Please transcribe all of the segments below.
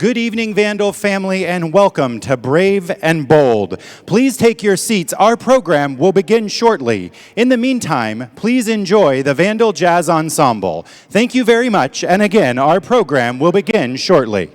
Good evening, Vandal family, and welcome to Brave and Bold. Please take your seats. Our program will begin shortly. In the meantime, please enjoy the Vandal Jazz Ensemble. Thank you very much, and again, our program will begin shortly.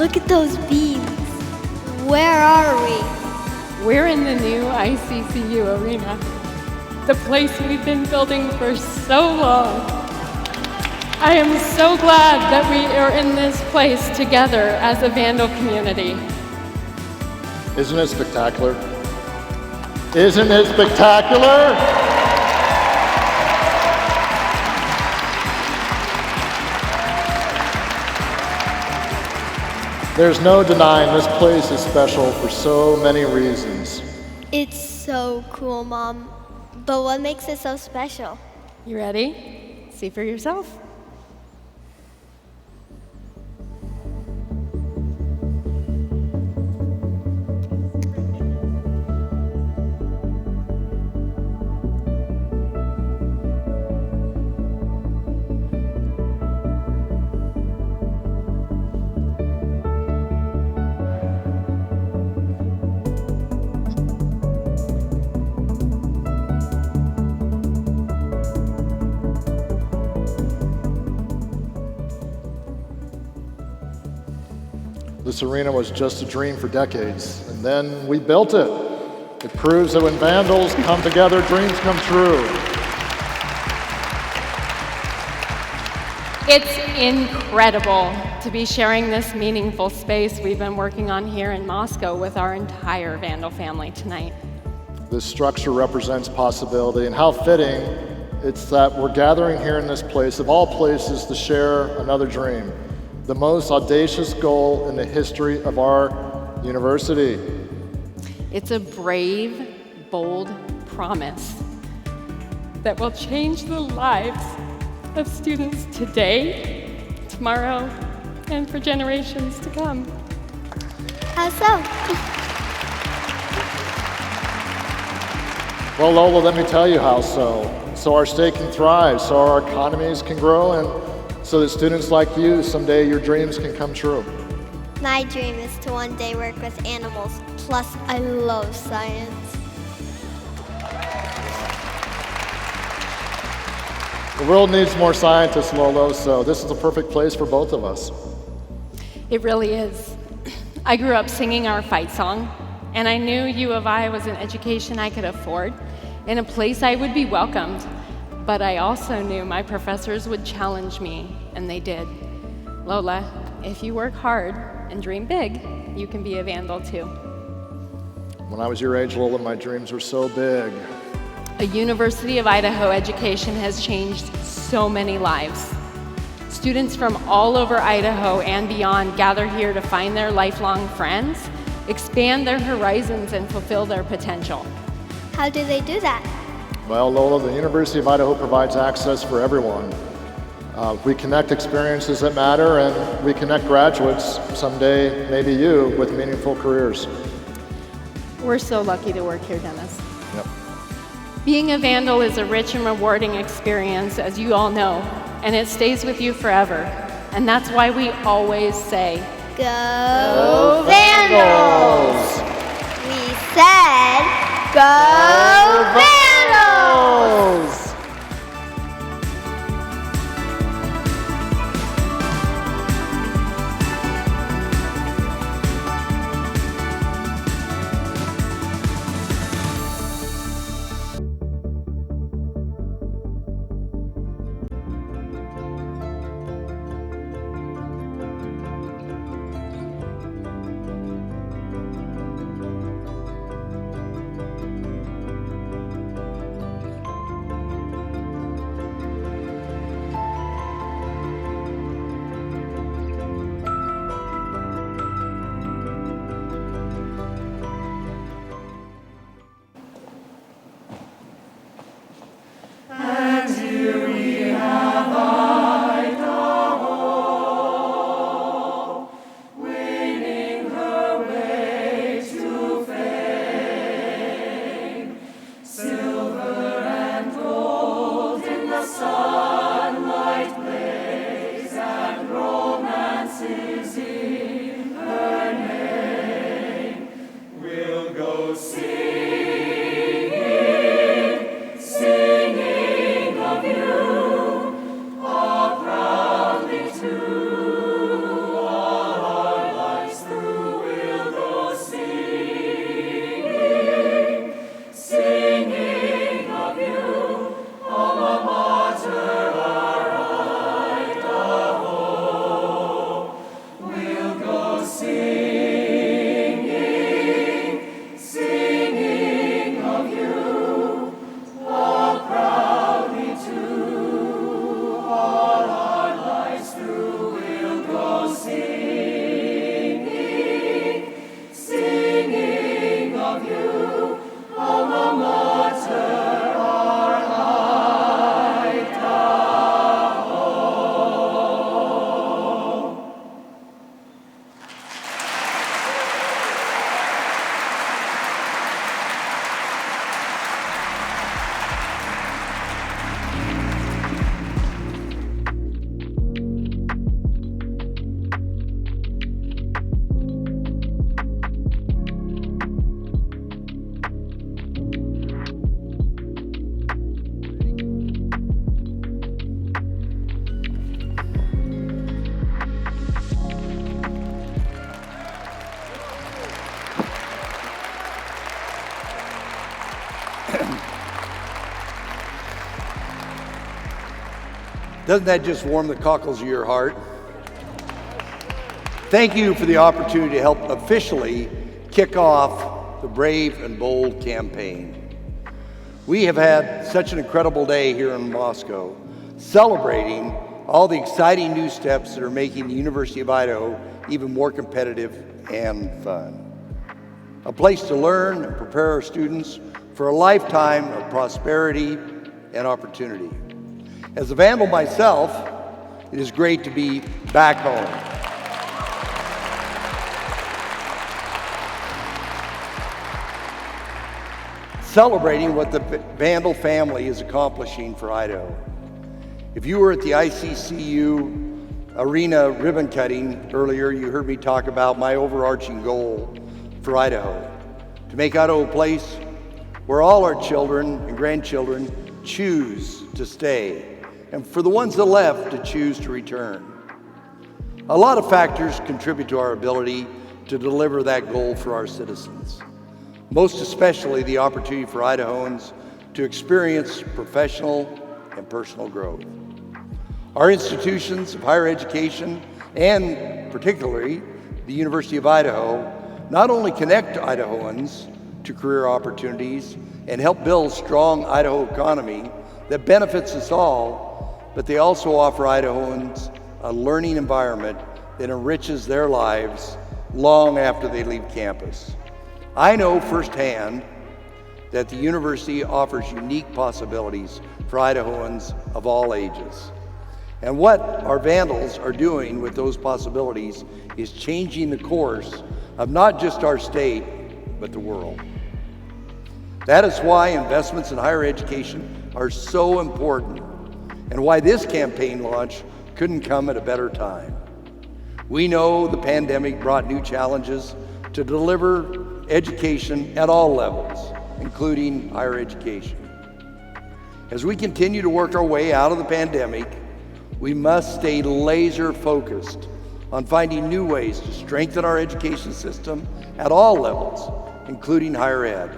Look at those beams. Where are we? We're in the new ICCU arena, the place we've been building for so long. I am so glad that we are in this place together as a Vandal community. Isn't it spectacular? Isn't it spectacular? There's no denying this place is special for so many reasons. It's so cool, Mom. But what makes it so special? You ready? See for yourself. This arena was just a dream for decades, and then we built it. It proves that when Vandals come together, dreams come true. It's incredible to be sharing this meaningful space we've been working on here in Moscow with our entire Vandal family tonight. This structure represents possibility, and how fitting it's that we're gathering here in this place, of all places, to share another dream. The most audacious goal in the history of our university. It's a brave, bold promise that will change the lives of students today, tomorrow, and for generations to come. How so? Well, Lola, let me tell you how so. So our state can thrive, so our economies can grow, and so that students like you, someday your dreams can come true. My dream is to one day work with animals. Plus, I love science. The world needs more scientists, Lolo, so this is the perfect place for both of us. It really is. I grew up singing our fight song, and I knew U of I was an education I could afford, in a place I would be welcomed. But I also knew my professors would challenge me, and they did. Lola, if you work hard and dream big, you can be a Vandal too. When I was your age, Lola, my dreams were so big. A University of Idaho education has changed so many lives. Students from all over Idaho and beyond gather here to find their lifelong friends, expand their horizons, and fulfill their potential. How do they do that? Well, Lola, the University of Idaho provides access for everyone. We connect experiences that matter, and we connect graduates, someday maybe you, with meaningful careers. We're so lucky to work here, Dennis. Yep. Being a Vandal is a rich and rewarding experience, as you all know, and it stays with you forever. And that's why we always say, Go Vandals! We said, Go Vandals! Doesn't that just warm the cockles of your heart? Thank you for the opportunity to help officially kick off the Brave and Bold campaign. We have had such an incredible day here in Moscow, celebrating all the exciting new steps that are making the University of Idaho even more competitive and fun. A place to learn and prepare our students for a lifetime of prosperity and opportunity. As a Vandal myself, it is great to be back home. Celebrating what the Vandal family is accomplishing for Idaho. If you were at the ICCU arena ribbon cutting earlier, you heard me talk about my overarching goal for Idaho, to make Idaho a place where all our children and grandchildren choose to stay, and for the ones that left to choose to return. A lot of factors contribute to our ability to deliver that goal for our citizens, most especially the opportunity for Idahoans to experience professional and personal growth. Our institutions of higher education, and particularly the University of Idaho, not only connect Idahoans to career opportunities and help build a strong Idaho economy that benefits us all, but they also offer Idahoans a learning environment that enriches their lives long after they leave campus. I know firsthand that the university offers unique possibilities for Idahoans of all ages. And what our Vandals are doing with those possibilities is changing the course of not just our state, but the world. That is why investments in higher education are so important, and why this campaign launch couldn't come at a better time. We know the pandemic brought new challenges to deliver education at all levels, including higher education. As we continue to work our way out of the pandemic, we must stay laser focused on finding new ways to strengthen our education system at all levels, including higher ed.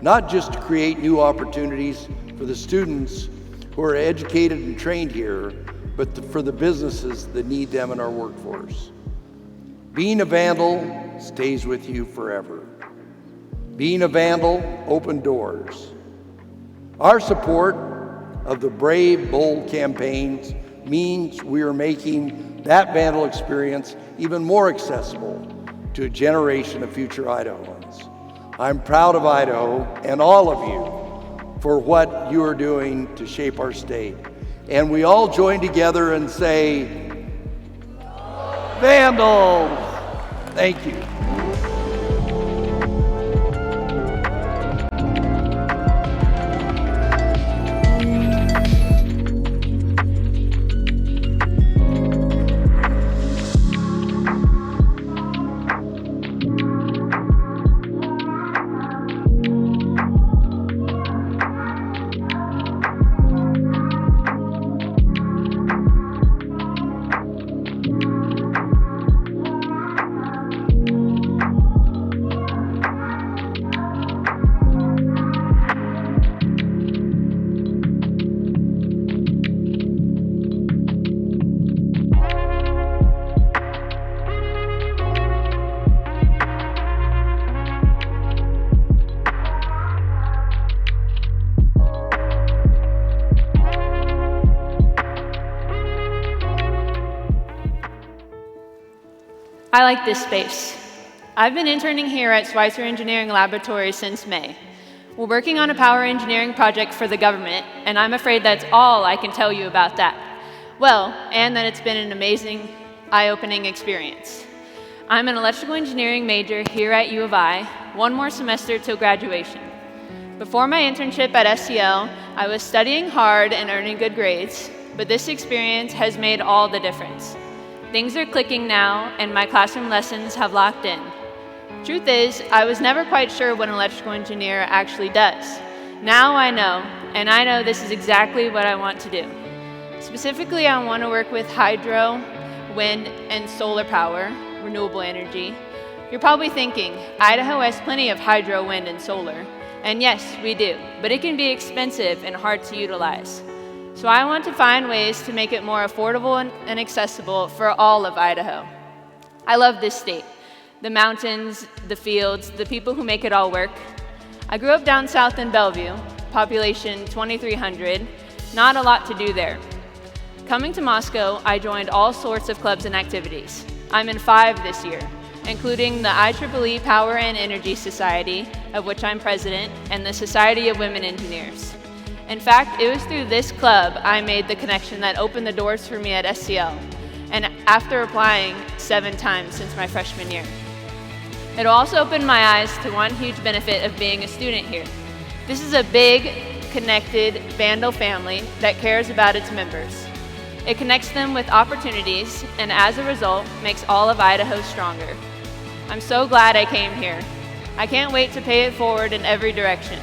Not just to create new opportunities for the students who are educated and trained here, but for the businesses that need them in our workforce. Being a Vandal stays with you forever. Being a Vandal opened doors. Our support of the Brave, Bold campaigns means we are making that Vandal experience even more accessible to a generation of future Idahoans. I'm proud of Idaho and all of you for what you are doing to shape our state. And we all join together and say, Vandals! Thank you. I like this space. I've been interning here at Schweitzer Engineering Laboratory since May. We're working on a power engineering project for the government, and I'm afraid that's all I can tell you about that. Well, and that it's been an amazing, eye-opening experience. I'm an electrical engineering major here at U of I, one more semester till graduation. Before my internship at SEL, I was studying hard and earning good grades, but this experience has made all the difference. Things are clicking now, and my classroom lessons have locked in. Truth is, I was never quite sure what an electrical engineer actually does. Now I know, and I know this is exactly what I want to do. Specifically, I want to work with hydro, wind, and solar power, renewable energy. You're probably thinking, Idaho has plenty of hydro, wind, and solar. And yes, we do, but it can be expensive and hard to utilize. So I want to find ways to make it more affordable and accessible for all of Idaho. I love this state. The mountains, the fields, the people who make it all work. I grew up down south in Bellevue, population 2,300, not a lot to do there. Coming to Moscow, I joined all sorts of clubs and activities. I'm in 5 this year, including the IEEE Power and Energy Society, of which I'm president, and the Society of Women Engineers. In fact, it was through this club I made the connection that opened the doors for me at SCL, and after applying 7 times since my freshman year. It also opened my eyes to one huge benefit of being a student here. This is a big, connected Vandal family that cares about its members. It connects them with opportunities, and as a result, makes all of Idaho stronger. I'm so glad I came here. I can't wait to pay it forward in every direction.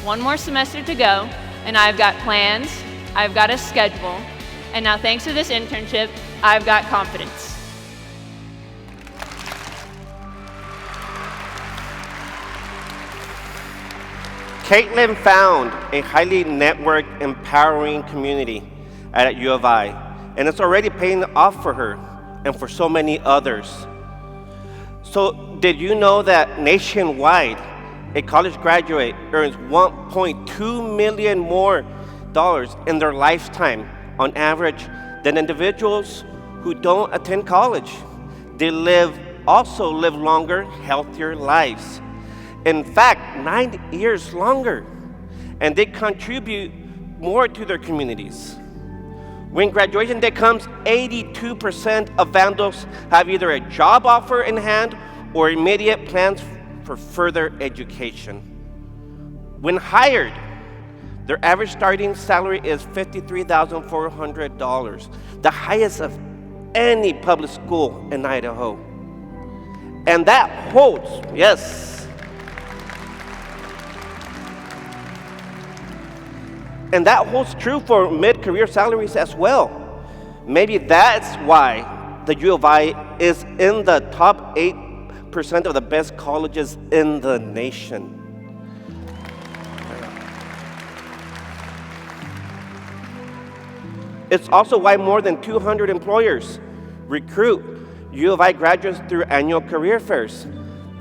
1 more semester to go, and I've got plans, I've got a schedule, and now thanks to this internship, I've got confidence. Caitlin found a highly networked, empowering community at U of I, and it's already paying off for her and for so many others. So did you know that nationwide, a college graduate earns $1.2 million more in their lifetime on average than individuals who don't attend college? They also live longer, healthier lives. In fact, 9 years longer, and they contribute more to their communities. When graduation day comes, 82% of Vandals have either a job offer in hand or immediate plans for further education. When hired, their average starting salary is $53,400, the highest of any public school in Idaho. And that holds, yes. And that holds true for mid-career salaries as well. Maybe that's why the U of I is in the top 8% of the best colleges in the nation. It's also why more than 200 employers recruit U of I graduates through annual career fairs.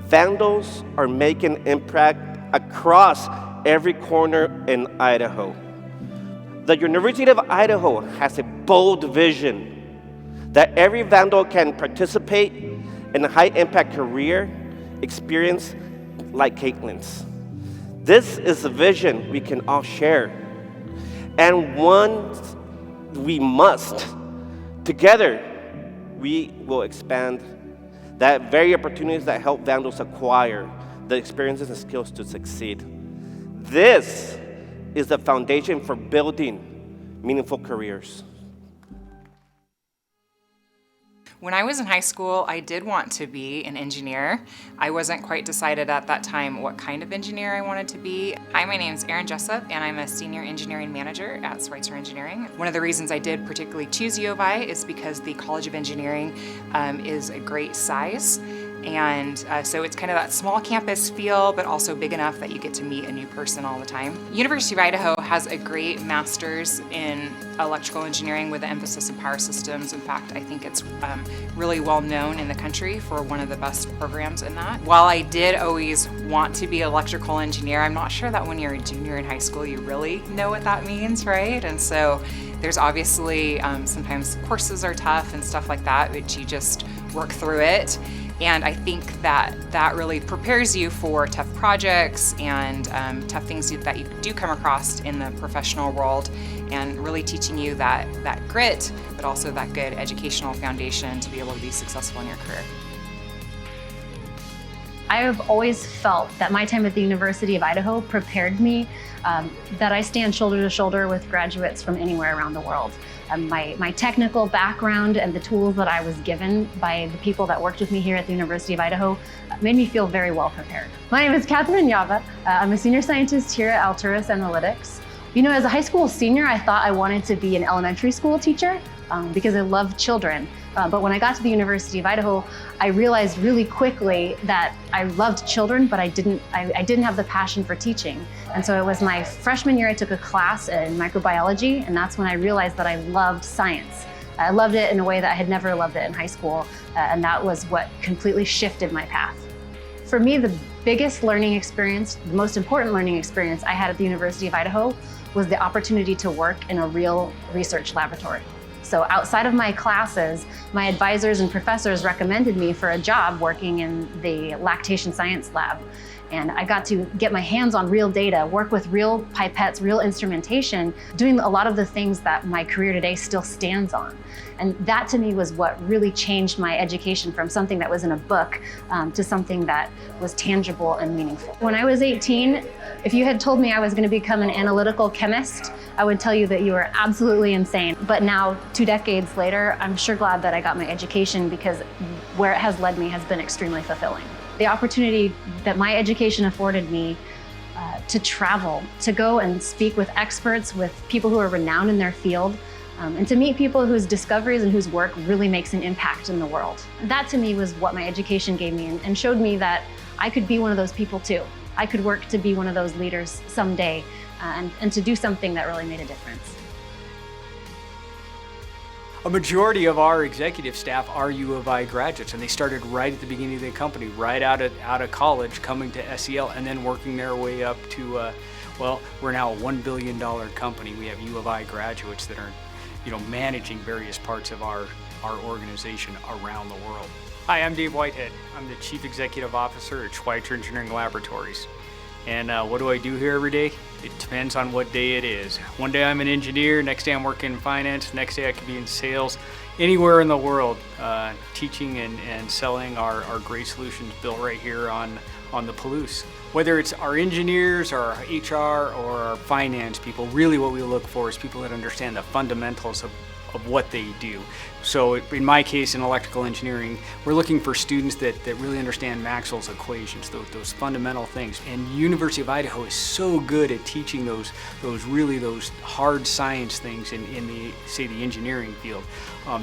Vandals are making impact across every corner in Idaho. The University of Idaho has a bold vision that every Vandal can participate in a high-impact career experience like Caitlin's. This is a vision we can all share, and one we must. Together, we will expand that very opportunities that help Vandals acquire the experiences and skills to succeed. This is the foundation for building meaningful careers. When I was in high school, I did want to be an engineer. I wasn't quite decided at that time what kind of engineer I wanted to be. Hi, my name is Erin Jessup, and I'm a senior engineering manager at Schweitzer Engineering. One of the reasons I did particularly choose U of I is because the College of Engineering is a great size. And so it's kind of that small campus feel, but also big enough that you get to meet a new person all the time. University of Idaho has a great master's in electrical engineering with an emphasis in power systems. In fact, I think it's really well known in the country for one of the best programs in that. While I did always want to be an electrical engineer, I'm not sure that when you're a junior in high school you really know what that means, right? And so there's obviously sometimes courses are tough and stuff like that, but you just work through it. And I think that really prepares you for tough projects and tough things that you do come across in the professional world, and really teaching you that grit, but also that good educational foundation to be able to be successful in your career. I have always felt that my time at the University of Idaho prepared me that I stand shoulder to shoulder with graduates from anywhere around the world. My technical background and the tools that I was given by the people that worked with me here at the University of Idaho made me feel very well prepared. My name is Catherine Yava. I'm a senior scientist here at Alturas Analytics. You know, as a high school senior, I thought I wanted to be an elementary school teacher because I love children. But when I got to the University of Idaho, I realized really quickly that I loved children, but I didn't have the passion for teaching. And so it was my freshman year I took a class in microbiology, and that's when I realized that I loved science. I loved it in a way that I had never loved it in high school, and that was what completely shifted my path. For me, the biggest learning experience, the most important learning experience I had at the University of Idaho was the opportunity to work in a real research laboratory. So outside of my classes, my advisors and professors recommended me for a job working in the lactation science lab. And I got to get my hands on real data, work with real pipettes, real instrumentation, doing a lot of the things that my career today still stands on. And that to me was what really changed my education from something that was in a book to something that was tangible and meaningful. When I was 18, if you had told me I was going to become an analytical chemist, I would tell you that you were absolutely insane. But now, 2 decades later, I'm sure glad that I got my education, because where it has led me has been extremely fulfilling. The opportunity that my education afforded me to travel, to go and speak with experts, with people who are renowned in their field, and to meet people whose discoveries and whose work really makes an impact in the world. That to me was what my education gave me, and showed me that I could be one of those people too. I could work to be one of those leaders someday, and to do something that really made a difference. A majority of our executive staff are U of I graduates, and they started right at the beginning of the company, right out of college, coming to SEL, and then working their way up to, well, we're now a $1 billion company. We have U of I graduates that are, managing various parts of our organization around the world. Hi, I'm Dave Whitehead. I'm the Chief Executive Officer at Schweitzer Engineering Laboratories. And what do I do here every day? It depends on what day it is. One day I'm an engineer, next day I'm working in finance, next day I could be in sales. Anywhere in the world, teaching and selling our great solutions built right here on the Palouse. Whether it's our engineers, or our HR, or our finance people, really what we look for is people that understand the fundamentals of what they do. So in my case, in electrical engineering, we're looking for students that really understand Maxwell's equations, those fundamental things. And University of Idaho is so good at teaching those hard science things in the engineering field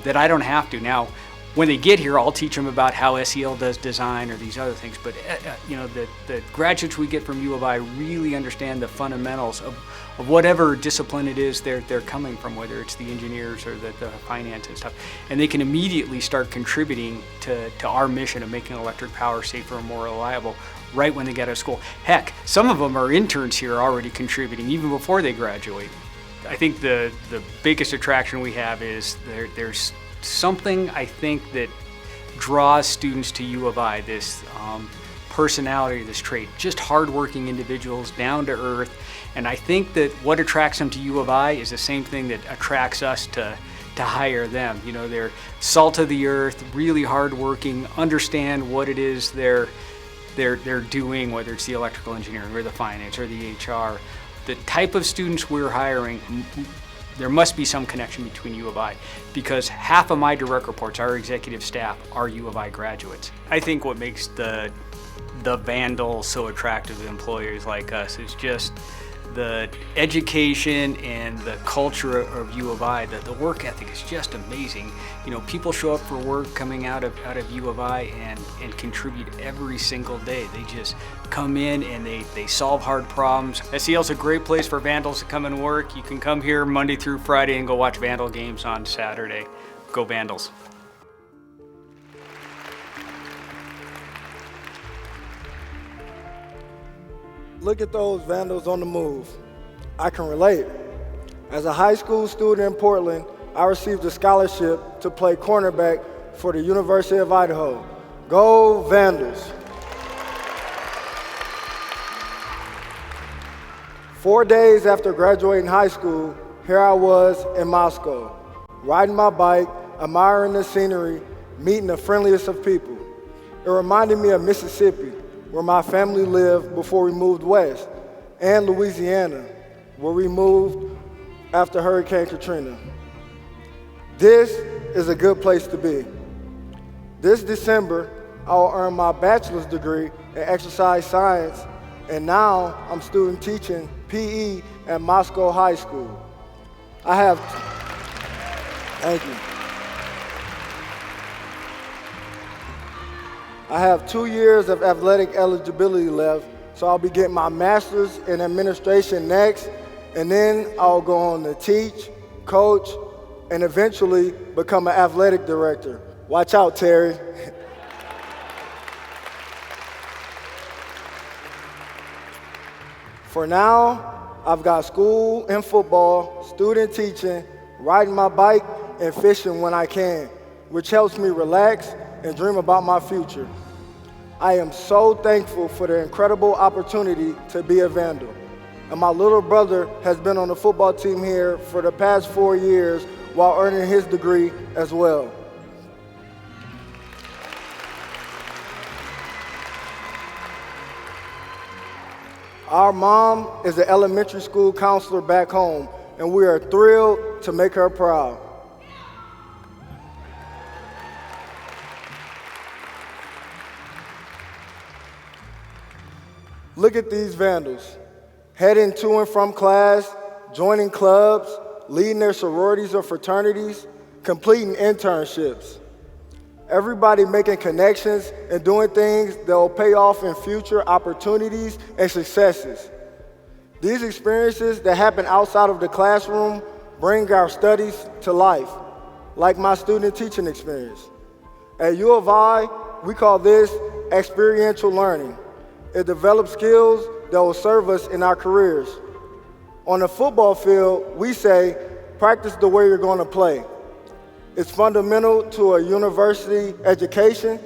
that I don't have to. Now, when they get here, I'll teach them about how SEL does design or these other things, but the graduates we get from U of I really understand the fundamentals of whatever discipline it is they're coming from, whether it's the engineers or the finance and stuff, and they can immediately start contributing to our mission of making electric power safer and more reliable right when they get out of school. Heck, some of them are interns here already contributing even before they graduate. I think the biggest attraction we have is there's something I think that draws students to U of I, this personality, this trait, just hardworking individuals, down to earth. And I think that what attracts them to U of I is the same thing that attracts us to hire them. They're salt of the earth, really hardworking, understand what it is they're doing, whether it's the electrical engineering or the finance or the HR. The type of students we're hiring, there must be some connection between U of I, because half of my direct reports, our executive staff, are U of I graduates. I think what makes the Vandals so attractive to employers like us is just the education and the culture of U of I. The work ethic is just amazing. People show up for work coming out of U of I and contribute every single day. They just come in and they solve hard problems. SEL's a great place for Vandals to come and work. You can come here Monday through Friday and go watch Vandal games on Saturday. Go Vandals. Look at those Vandals on the move. I can relate. As a high school student in Portland, I received a scholarship to play cornerback for the University of Idaho. Go Vandals. 4 days after graduating high school, here I was in Moscow, riding my bike, admiring the scenery, meeting the friendliest of people. It reminded me of Mississippi, where my family lived before we moved west, and Louisiana, where we moved after Hurricane Katrina. This is a good place to be. This December, I will earn my bachelor's degree in exercise science, and now I'm student teaching PE at Moscow High School. Thank you. I have 2 years of athletic eligibility left, so I'll be getting my master's in administration next, and then I'll go on to teach, coach, and eventually become an athletic director. Watch out, Terry. For now, I've got school and football, student teaching, riding my bike, and fishing when I can, which helps me relax and dream about my future. I am so thankful for the incredible opportunity to be a Vandal. And my little brother has been on the football team here for the past 4 years while earning his degree as well. Our mom is an elementary school counselor back home, and we are thrilled to make her proud. Look at these Vandals, heading to and from class, joining clubs, leading their sororities or fraternities, completing internships. Everybody making connections and doing things that will pay off in future opportunities and successes. These experiences that happen outside of the classroom bring our studies to life, like my student teaching experience. At U of I, we call this experiential learning. It develops skills that will serve us in our careers. On the football field, we say, practice the way you're going to play. It's fundamental to a university education,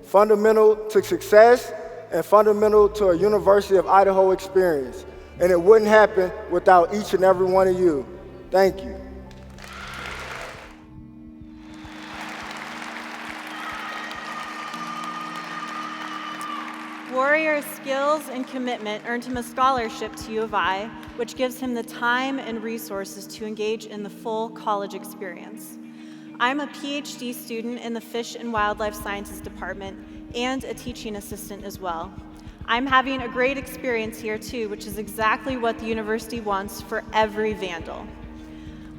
fundamental to success, and fundamental to a University of Idaho experience. And it wouldn't happen without each and every one of you. Thank you. Warrior's skills and commitment earned him a scholarship to U of I, which gives him the time and resources to engage in the full college experience. I'm a PhD student in the Fish and Wildlife Sciences Department and a teaching assistant as well. I'm having a great experience here too, which is exactly what the university wants for every Vandal.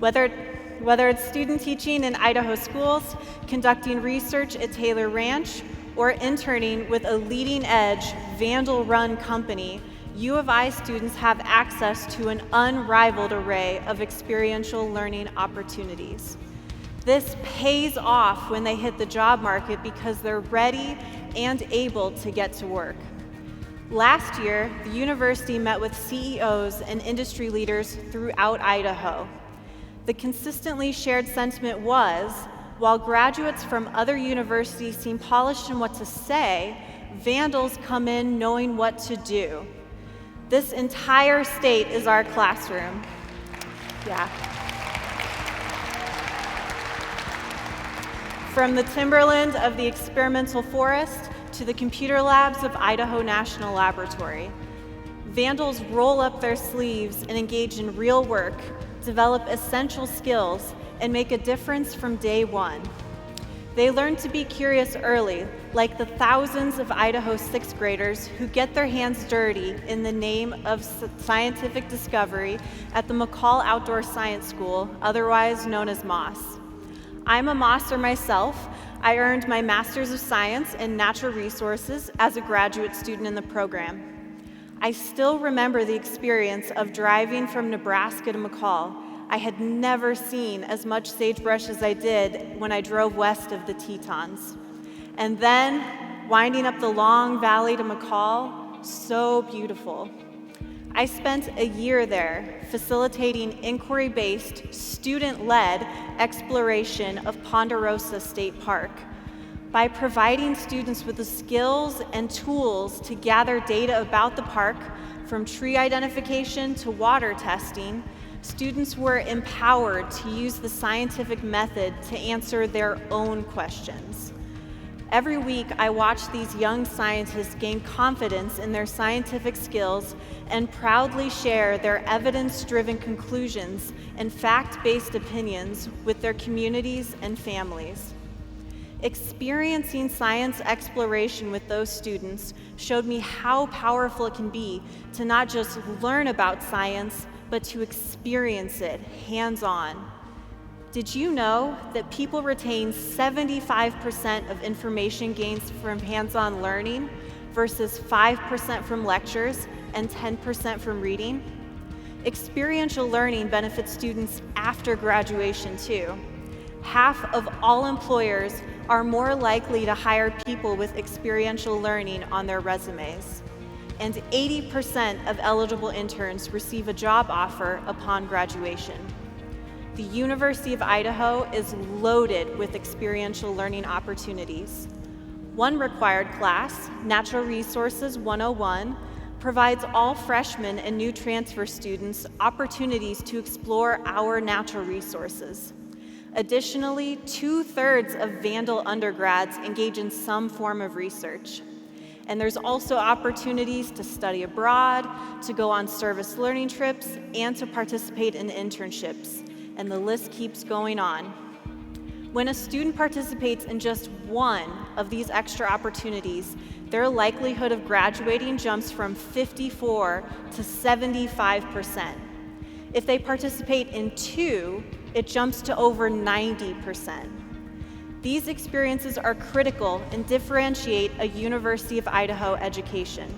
Whether it's student teaching in Idaho schools, conducting research at Taylor Ranch, or interning with a leading-edge Vandal-run company, U of I students have access to an unrivaled array of experiential learning opportunities. This pays off when they hit the job market because they're ready and able to get to work. Last year, the university met with CEOs and industry leaders throughout Idaho. The consistently shared sentiment was, while graduates from other universities seem polished in what to say, Vandals come in knowing what to do. This entire state is our classroom. Yeah. From the timberland of the experimental forest to the computer labs of Idaho National Laboratory, Vandals roll up their sleeves and engage in real work, develop essential skills, and make a difference from day one. They learn to be curious early, like the thousands of Idaho sixth graders who get their hands dirty in the name of scientific discovery at the McCall Outdoor Science School, otherwise known as Moss. I'm a Mosser myself. I earned my Master's of Science in Natural Resources as a graduate student in the program. I still remember the experience of driving from Nebraska to McCall. I had never seen as much sagebrush as I did when I drove west of the Tetons. And then, winding up the long valley to McCall, so beautiful. I spent a year there facilitating inquiry-based, student-led exploration of Ponderosa State Park. By providing students with the skills and tools to gather data about the park, from tree identification to water testing, students were empowered to use the scientific method to answer their own questions. Every week, I watch these young scientists gain confidence in their scientific skills and proudly share their evidence-driven conclusions and fact-based opinions with their communities and families. Experiencing science exploration with those students showed me how powerful it can be to not just learn about science, but to experience it hands-on. Did you know that people retain 75% of information gains from hands-on learning versus 5% from lectures and 10% from reading? Experiential learning benefits students after graduation too. Half of all employers are more likely to hire people with experiential learning on their resumes. And 80% of eligible interns receive a job offer upon graduation. The University of Idaho is loaded with experiential learning opportunities. One required class, Natural Resources 101, provides all freshmen and new transfer students opportunities to explore our natural resources. Additionally, 2/3 of Vandal undergrads engage in some form of research. And there's also opportunities to study abroad, to go on service learning trips, and to participate in internships. And the list keeps going on. When a student participates in just one of these extra opportunities, their likelihood of graduating jumps from 54 to 75%. If they participate in two, it jumps to over 90%. These experiences are critical and differentiate a University of Idaho education.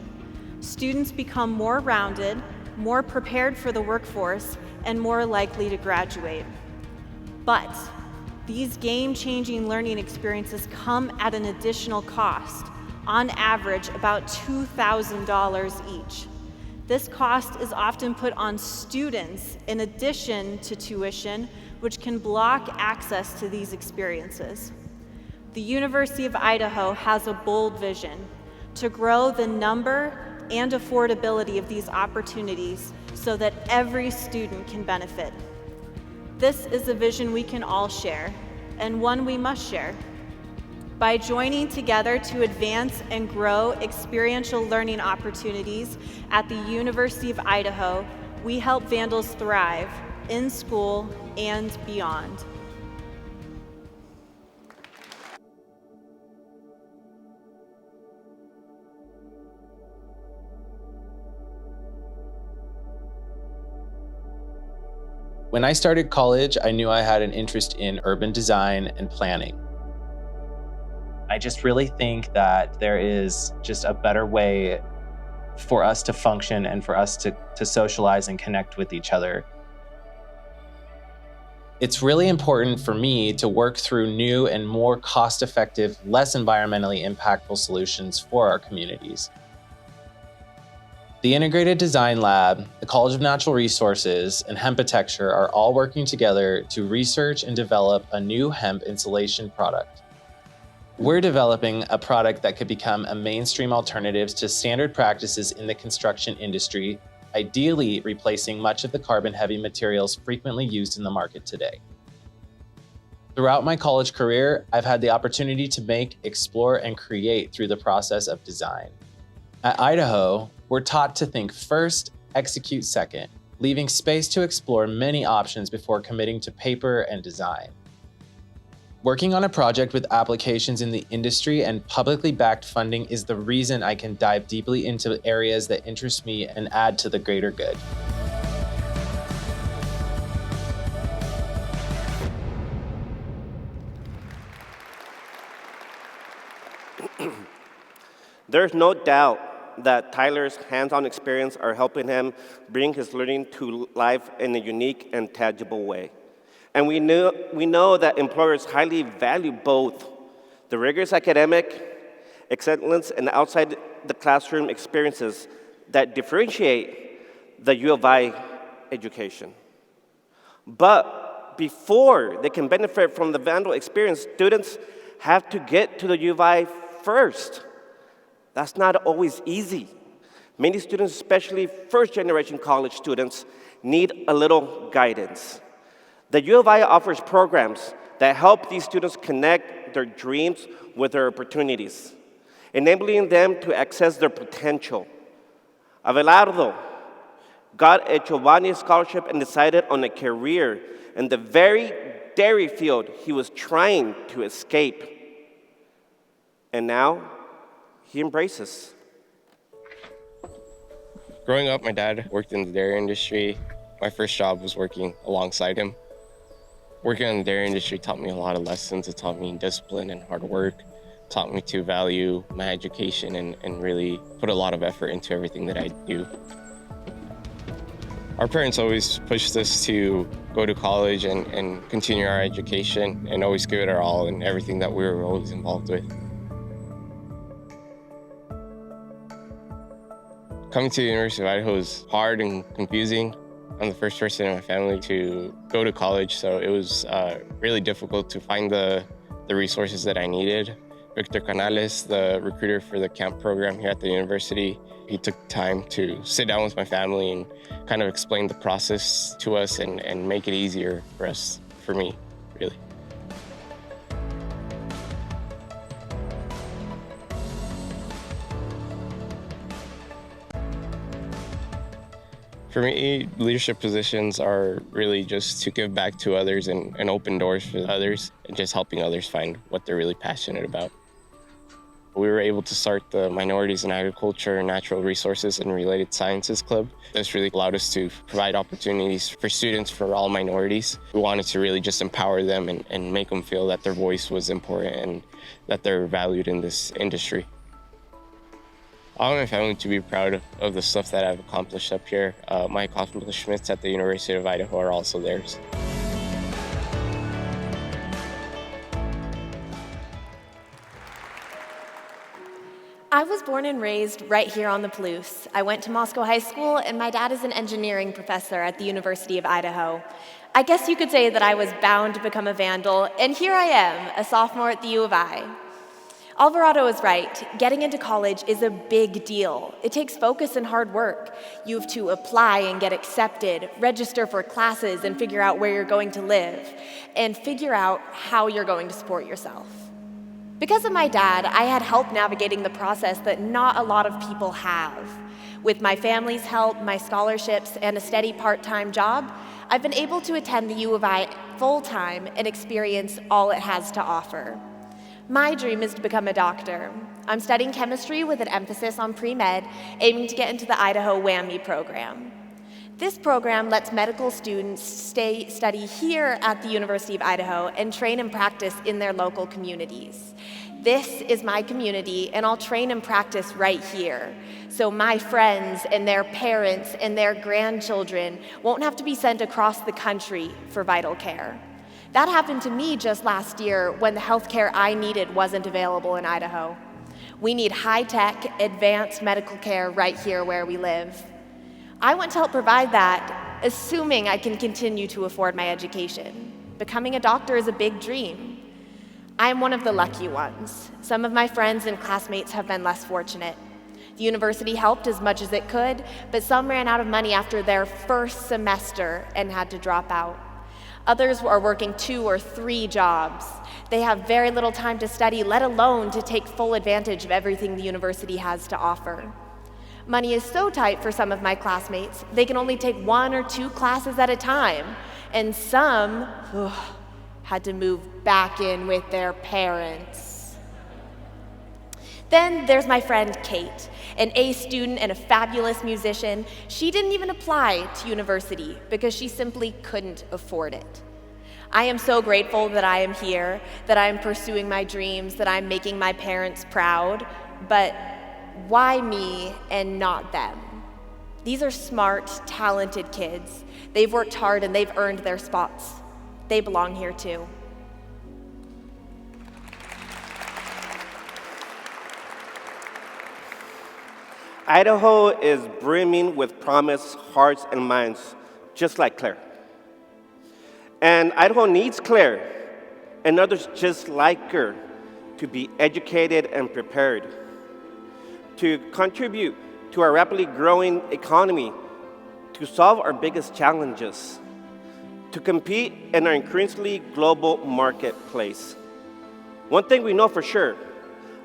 Students become more rounded, more prepared for the workforce, and more likely to graduate. But these game-changing learning experiences come at an additional cost, on average about $2,000 each. This cost is often put on students in addition to tuition, which can block access to these experiences. The University of Idaho has a bold vision to grow the number and affordability of these opportunities so that every student can benefit. This is a vision we can all share, and one we must share. By joining together to advance and grow experiential learning opportunities at the University of Idaho, we help Vandals thrive in school and beyond. When I started college, I knew I had an interest in urban design and planning. I just really think that there is just a better way for us to function and for us to socialize and connect with each other. It's really important for me to work through new and more cost-effective, less environmentally impactful solutions for our communities. The Integrated Design Lab, the College of Natural Resources, and Hempitecture are all working together to research and develop a new hemp insulation product. We're developing a product that could become a mainstream alternative to standard practices in the construction industry, ideally replacing much of the carbon-heavy materials frequently used in the market today. Throughout my college career, I've had the opportunity to make, explore, and create through the process of design. At Idaho, we're taught to think first, execute second, leaving space to explore many options before committing to paper and design. Working on a project with applications in the industry and publicly backed funding is the reason I can dive deeply into areas that interest me and add to the greater good. There's no doubt that Tyler's hands-on experience are helping him bring his learning to life in a unique and tangible way. And we know that employers highly value both the rigorous academic excellence and outside the classroom experiences that differentiate the U of I education. But before they can benefit from the Vandal experience, students have to get to the U of I first. That's not always easy. Many students, especially first-generation college students, need a little guidance. The U of I offers programs that help these students connect their dreams with their opportunities, enabling them to access their potential. Abelardo got a Giovanni scholarship and decided on a career in the very dairy field he was trying to escape. And now, he embraces. Growing up, my dad worked in the dairy industry. My first job was working alongside him. Working in the dairy industry taught me a lot of lessons. It taught me discipline and hard work. It taught me to value my education and really put a lot of effort into everything that I do. Our parents always pushed us to go to college and continue our education and always give it our all in everything that we were always involved with. Coming to the University of Idaho is hard and confusing. I'm the first person in my family to go to college, so it was really difficult to find the resources that I needed. Victor Canales, the recruiter for the camp program here at the university, he took time to sit down with my family and kind of explain the process to us and make it easier for me, really. For me, leadership positions are really just to give back to others and open doors for others and just helping others find what they're really passionate about. We were able to start the Minorities in Agriculture, Natural Resources, and Related Sciences Club. This really allowed us to provide opportunities for students for all minorities. We wanted to really just empower them and make them feel that their voice was important and that they're valued in this industry. I want my family to be proud of the stuff that I've accomplished up here. My accomplishments at the University of Idaho are also theirs. I was born and raised right here on the Palouse. I went to Moscow High School, and my dad is an engineering professor at the University of Idaho. I guess you could say that I was bound to become a Vandal, and here I am, a sophomore at the U of I. Alvarado is right. Getting into college is a big deal. It takes focus and hard work. You have to apply and get accepted, register for classes and figure out where you're going to live, and figure out how you're going to support yourself. Because of my dad, I had help navigating the process that not a lot of people have. With my family's help, my scholarships, and a steady part-time job, I've been able to attend the U of I full-time and experience all it has to offer. My dream is to become a doctor. I'm studying chemistry with an emphasis on pre-med, aiming to get into the Idaho WAMI program. This program lets medical students study here at the University of Idaho and train and practice in their local communities. This is my community, and I'll train and practice right here. So my friends and their parents and their grandchildren won't have to be sent across the country for vital care. That happened to me just last year when the healthcare I needed wasn't available in Idaho. We need high-tech, advanced medical care right here where we live. I want to help provide that, assuming I can continue to afford my education. Becoming a doctor is a big dream. I am one of the lucky ones. Some of my friends and classmates have been less fortunate. The university helped as much as it could, but some ran out of money after their first semester and had to drop out. Others are working 2 or 3 jobs. They have very little time to study, let alone to take full advantage of everything the university has to offer. Money is so tight for some of my classmates, they can only take 1 or 2 classes at a time, and some had to move back in with their parents. Then there's my friend Kate, an A student and a fabulous musician. She didn't even apply to university because she simply couldn't afford it. I am so grateful that I am here, that I am pursuing my dreams, that I'm making my parents proud, but why me and not them? These are smart, talented kids. They've worked hard and they've earned their spots. They belong here too. Idaho is brimming with promise, hearts, and minds, just like Claire. And Idaho needs Claire and others just like her to be educated and prepared, to contribute to our rapidly growing economy, to solve our biggest challenges, to compete in our increasingly global marketplace. One thing we know for sure,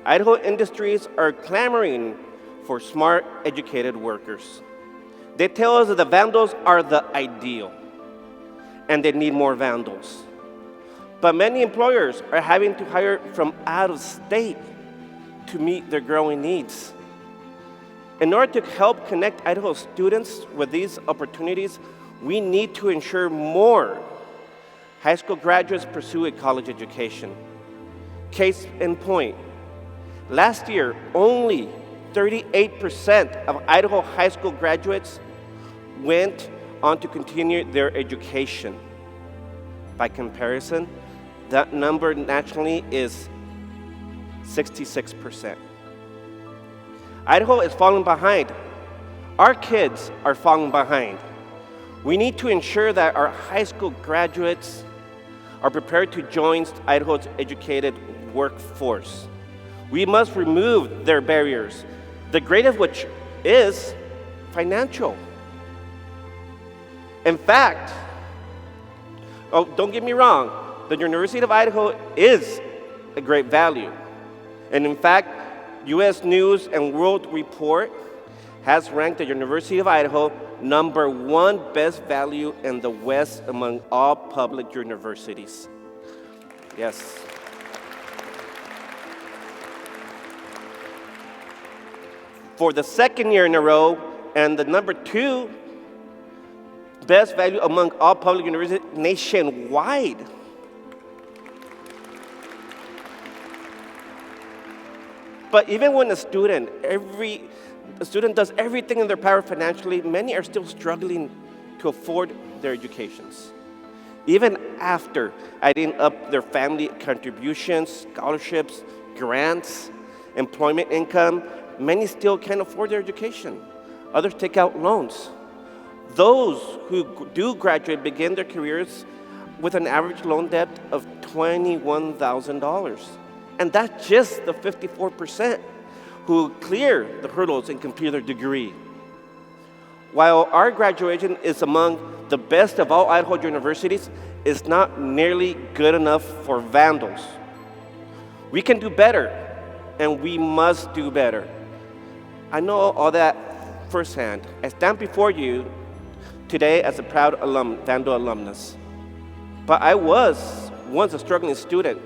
Idaho industries are clamoring for smart, educated workers. They tell us that the Vandals are the ideal, and they need more Vandals. But many employers are having to hire from out of state to meet their growing needs. In order to help connect Idaho students with these opportunities, we need to ensure more high school graduates pursue a college education. Case in point, last year, only 38% of Idaho high school graduates went on to continue their education. By comparison, that number nationally is 66%. Idaho is falling behind. Our kids are falling behind. We need to ensure that our high school graduates are prepared to join Idaho's educated workforce. We must remove their barriers, the greatest of which is financial. In fact, don't get me wrong, the University of Idaho is a great value. And in fact, U.S. News and World Report has ranked the University of Idaho #1 best value in the West among all public universities. Yes. For the second year in a row, and the #2 best value among all public universities nationwide. But even when a student does everything in their power financially, many are still struggling to afford their educations. Even after adding up their family contributions, scholarships, grants, employment income, many still can't afford their education. Others take out loans. Those who do graduate begin their careers with an average loan debt of $21,000. And that's just the 54% who clear the hurdles and complete their degree. While our graduation is among the best of all Idaho universities, it's not nearly good enough for Vandals. We can do better, and we must do better. I know all that firsthand. I stand before you today as a proud Vandal alumnus. But I was once a struggling student.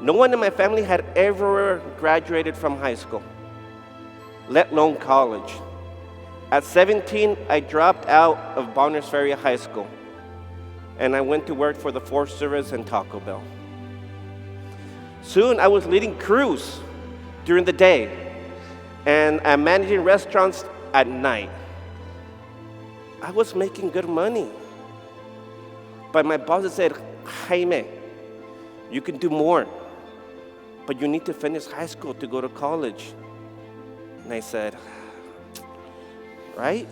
No one in my family had ever graduated from high school, let alone college. At 17, I dropped out of Bonners Ferry High School, and I went to work for the Forest Service and Taco Bell. Soon, I was leading crews during the day, and I'm managing restaurants at night. I was making good money. But my boss said, Jaime, you can do more, but you need to finish high school to go to college. And I said, right?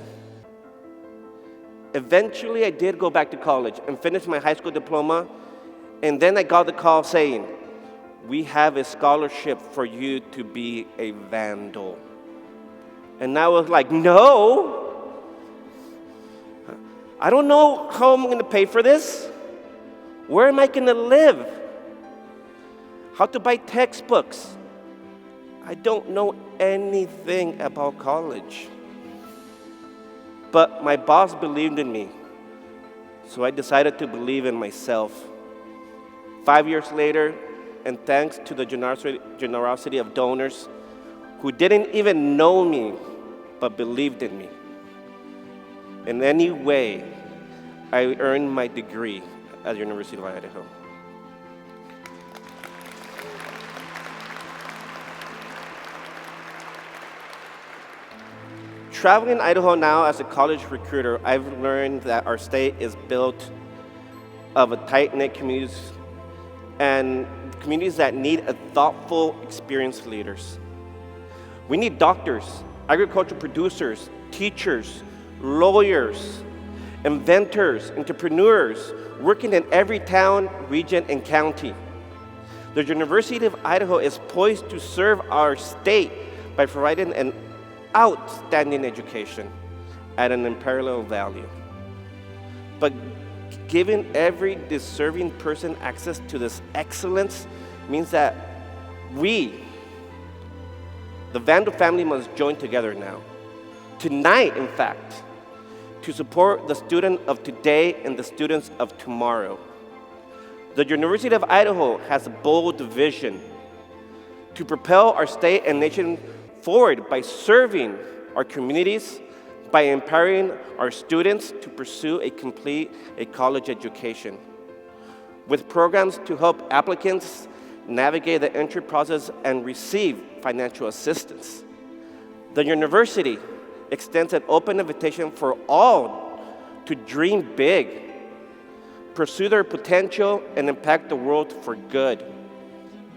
Eventually, I did go back to college and finish my high school diploma, and then I got the call saying, we have a scholarship for you to be a Vandal. And I was like, no, I don't know how I'm going to pay for this. Where am I going to live? How to buy textbooks? I don't know anything about college. But my boss believed in me, so I decided to believe in myself. 5 years later, and thanks to the generosity of donors who didn't even know me, but believed in me. In any way, I earned my degree at the University of Idaho. Traveling in Idaho now as a college recruiter, I've learned that our state is built of a tight-knit communities and communities that need a thoughtful, experienced leaders. We need doctors, agricultural producers, teachers, lawyers, inventors, entrepreneurs working in every town, region, and county. The University of Idaho is poised to serve our state by providing an outstanding education at an unparalleled value. But giving every deserving person access to this excellence means that we, the Vandal family, must join together now. Tonight, in fact, to support the student of today and the students of tomorrow. The University of Idaho has a bold vision to propel our state and nation forward by serving our communities, by empowering our students to pursue a college education, with programs to help applicants navigate the entry process and receive financial assistance. The university extends an open invitation for all to dream big, pursue their potential, and impact the world for good.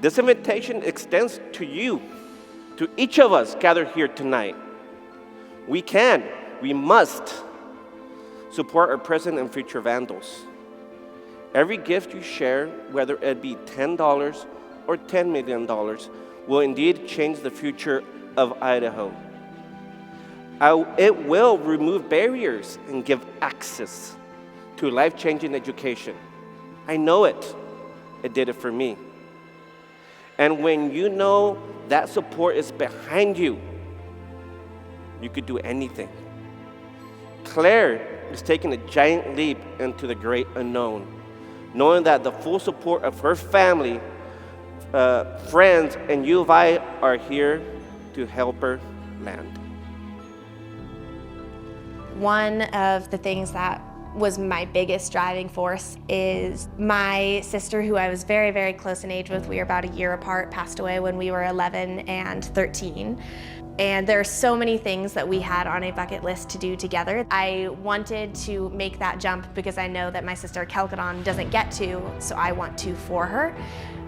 This invitation extends to you, to each of us gathered here tonight. We must support our present and future Vandals. Every gift you share, whether it be $10 or $10 million, will indeed change the future of Idaho. It will remove barriers and give access to life-changing education. I know it. It did it for me. And when you know that support is behind you, you could do anything. Claire is taking a giant leap into the great unknown, knowing that the full support of her family, friends, and U of I are here to help her land. One of the things that was my biggest driving force is my sister, who I was very, very close in age with. We were about a year apart, passed away when we were 11 and 13. And there are so many things that we had on a bucket list to do together. I wanted to make that jump because I know that my sister Kelkadon doesn't get to, so I want to for her.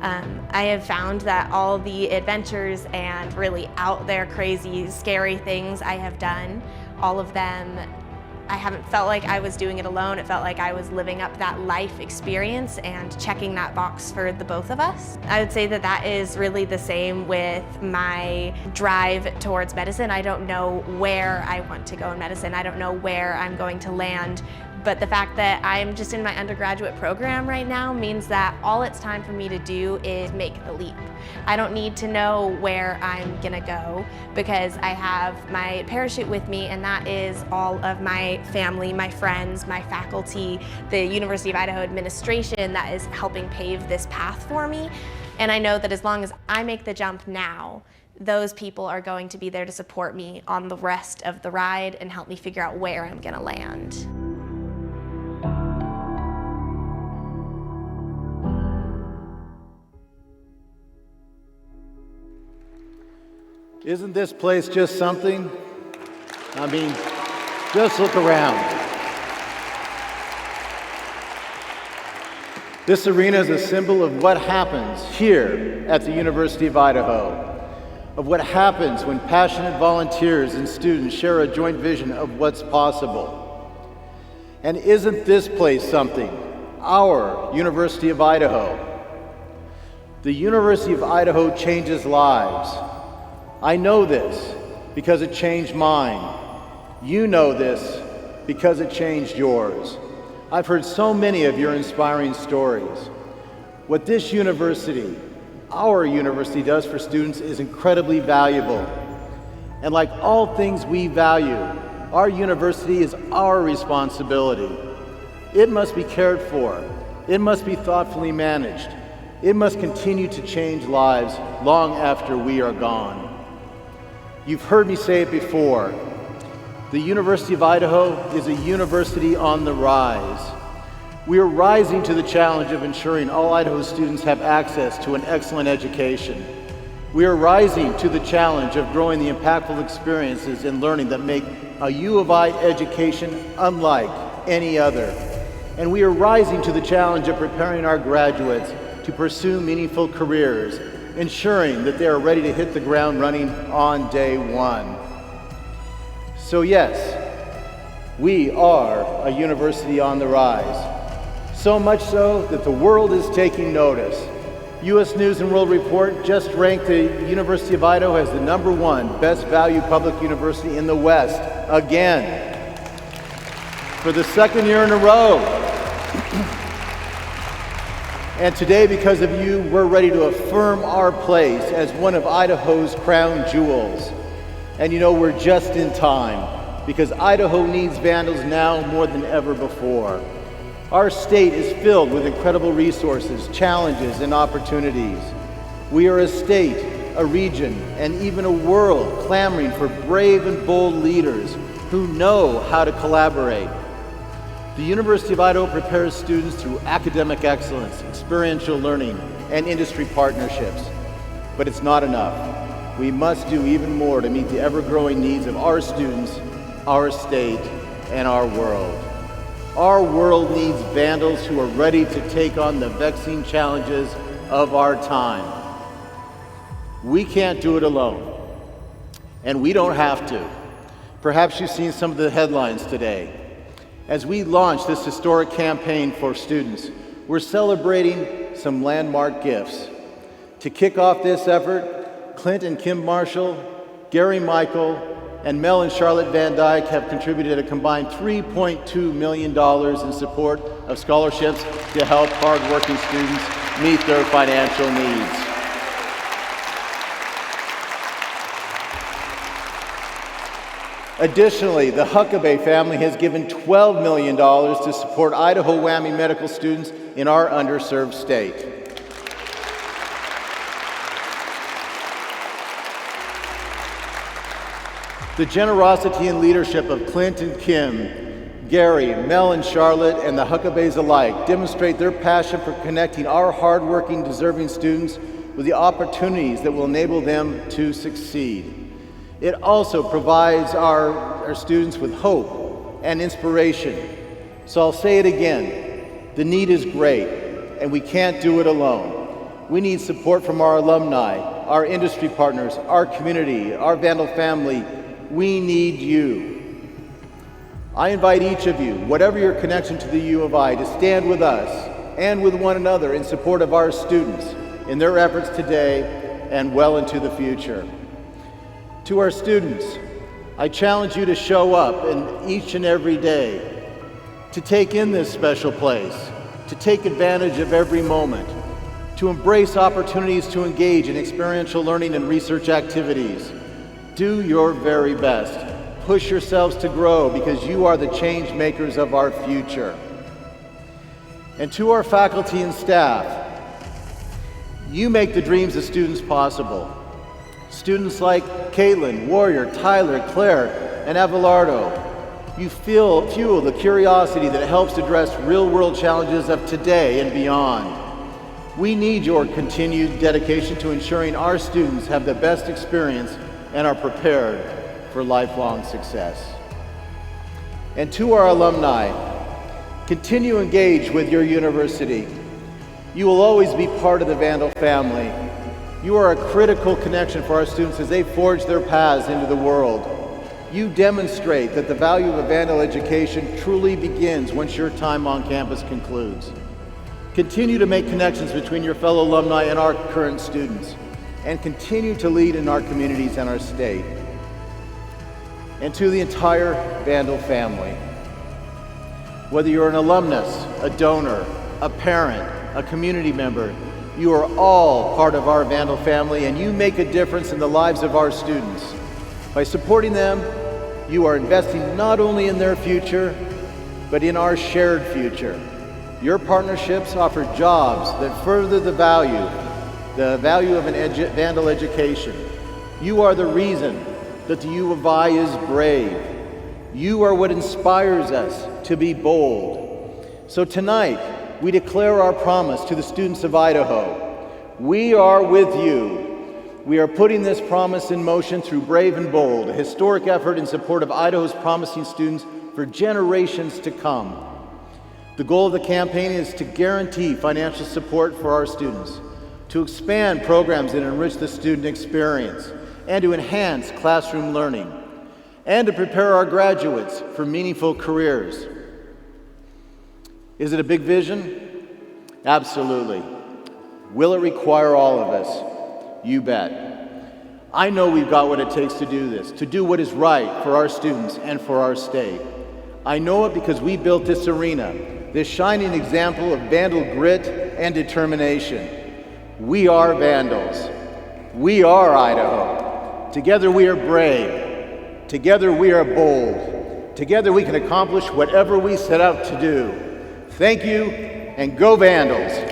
I have found that all the adventures and really out there, crazy, scary things I have done, all of them, I haven't felt like I was doing it alone. It felt like I was living up that life experience and checking that box for the both of us. I would say that that is really the same with my drive towards medicine. I don't know where I want to go in medicine. I don't know where I'm going to land. But the fact that I'm just in my undergraduate program right now means that all it's time for me to do is make the leap. I don't need to know where I'm gonna go because I have my parachute with me, and that is all of my family, my friends, my faculty, the University of Idaho administration that is helping pave this path for me. And I know that as long as I make the jump now, those people are going to be there to support me on the rest of the ride and help me figure out where I'm gonna land. Isn't this place just something? I mean, just look around. This arena is a symbol of what happens here at the University of Idaho, of what happens when passionate volunteers and students share a joint vision of what's possible. And isn't this place something? Our University of Idaho. The University of Idaho changes lives. I know this because it changed mine. You know this because it changed yours. I've heard so many of your inspiring stories. What this university, our university, does for students is incredibly valuable. And like all things we value, our university is our responsibility. It must be cared for. It must be thoughtfully managed. It must continue to change lives long after we are gone. You've heard me say it before. The University of Idaho is a university on the rise. We are rising to the challenge of ensuring all Idaho students have access to an excellent education. We are rising to the challenge of growing the impactful experiences and learning that make a U of I education unlike any other. And we are rising to the challenge of preparing our graduates to pursue meaningful careers, ensuring that they are ready to hit the ground running on day one. So yes, we are a university on the rise. So much so that the world is taking notice. U.S. News and World Report just ranked the University of Idaho as the #1 best value public university in the West, again, for the second year in a row. And today, because of you, we're ready to affirm our place as one of Idaho's crown jewels. And you know, we're just in time, because Idaho needs Vandals now more than ever before. Our state is filled with incredible resources, challenges, and opportunities. We are a state, a region, and even a world clamoring for brave and bold leaders who know how to collaborate. The University of Idaho prepares students through academic excellence, experiential learning, and industry partnerships. But it's not enough. We must do even more to meet the ever-growing needs of our students, our state, and our world. Our world needs Vandals who are ready to take on the vexing challenges of our time. We can't do it alone, and we don't have to. Perhaps you've seen some of the headlines today. As we launch this historic campaign for students, we're celebrating some landmark gifts. To kick off this effort, Clint and Kim Marshall, Gary Michael, and Mel and Charlotte Van Dyke have contributed a combined $3.2 million in support of scholarships to help hardworking students meet their financial needs. Additionally, the Huckabee family has given $12 million to support Idaho WWAMI medical students in our underserved state. The generosity and leadership of Clint and Kim, Gary, Mel and Charlotte, and the Huckabees alike demonstrate their passion for connecting our hardworking, deserving students with the opportunities that will enable them to succeed. It also provides our students with hope and inspiration. So I'll say it again, the need is great, and we can't do it alone. We need support from our alumni, our industry partners, our community, our Vandal family. We need you. I invite each of you, whatever your connection to the U of I, to stand with us and with one another in support of our students in their efforts today and well into the future. To our students, I challenge you to show up in each and every day, to take in this special place, to take advantage of every moment, to embrace opportunities to engage in experiential learning and research activities. Do your very best. Push yourselves to grow because you are the change makers of our future. And to our faculty and staff, you make the dreams of students possible. Students like Caitlin, Warrior, Tyler, Claire, and Abelardo, you fuel the curiosity that helps address real-world challenges of today and beyond. We need your continued dedication to ensuring our students have the best experience and are prepared for lifelong success. And to our alumni, continue engage with your university. You will always be part of the Vandal family. You are a critical connection for our students as they forge their paths into the world. You demonstrate that the value of a Vandal education truly begins once your time on campus concludes. Continue to make connections between your fellow alumni and our current students, and continue to lead in our communities and our state. And to the entire Vandal family, whether you're an alumnus, a donor, a parent, a community member, you are all part of our Vandal family, and you make a difference in the lives of our students. By supporting them, you are investing not only in their future, but in our shared future. Your partnerships offer jobs that further the value of an Vandal education. You are the reason that the U of I is brave. You are what inspires us to be bold. So tonight, we declare our promise to the students of Idaho. We are with you. We are putting this promise in motion through Brave and Bold, a historic effort in support of Idaho's promising students for generations to come. The goal of the campaign is to guarantee financial support for our students, to expand programs that enrich the student experience, and to enhance classroom learning, and to prepare our graduates for meaningful careers. Is it a big vision? Absolutely. Will it require all of us? You bet. I know we've got what it takes to do this, to do what is right for our students and for our state. I know it because we built this arena, this shining example of Vandal grit and determination. We are Vandals. We are Idaho. Together we are brave. Together we are bold. Together we can accomplish whatever we set out to do. Thank you, and go Vandals!